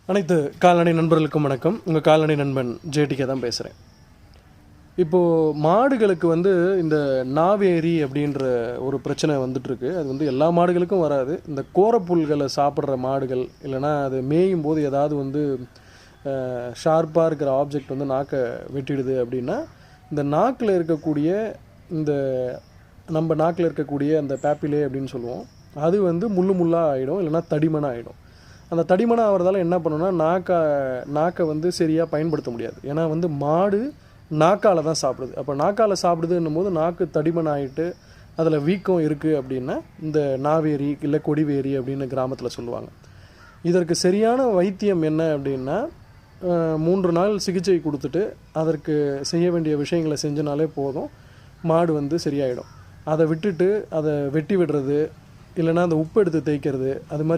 அனைத்து கால்நடை நண்பர்களுக்கும் வணக்கம். உங்கள் கால்நடை நண்பன் ஜேடிகே தான் பேசுகிறேன். இப்போது மாடுகளுக்கு இந்த நாவேரி அப்படின்ற ஒரு பிரச்சனை வந்துட்டுருக்கு. அது எல்லா மாடுகளுக்கும் வராது. இந்த கோரப்புல்களை சாப்பிட்ற மாடுகள், இல்லைனா அது மேயும் போது ஏதாவது ஷார்ப்பாக இருக்கிற ஆப்ஜெக்ட் நாக்கை வெட்டிடுது அப்படின்னா, இந்த நாக்கில் இருக்கக்கூடிய இந்த நம்ம நாக்கில் இருக்கக்கூடிய அந்த பேப்பிலே அப்படின்னு சொல்லுவோம், அது முள்ளாக ஆகிடும், இல்லைனா தடிமனாக ஆகிடும். அந்த தடிமனாக ஆகிறதால என்ன பண்ணணும்னா, நாக்கை சரியாக பயன்படுத்த முடியாது. ஏன்னா மாடு நாக்கால் தான் சாப்பிடுது. அப்போ நாக்கால் சாப்பிடுதுன்னும் போது நாக்கு தடிமன் ஆகிட்டு அதில் வீக்கம் இருக்குது அப்படின்னா இந்த நாவேரி இல்லை கொடிவேரி அப்படின்னு கிராமத்தில் சொல்லுவாங்க. இதற்கு சரியான வைத்தியம் என்ன அப்படின்னா, 3 நாள் சிகிச்சை கொடுத்துட்டு அதற்கு செய்ய வேண்டிய விஷயங்களை செஞ்சனாலே போதும், மாடு சரியாயிடும். அதை விட்டுட்டு அதை வெட்டி விடுறது, இல்லைனா அந்த உப்பு எடுத்து தேய்க்கிறது, அது மாதிரி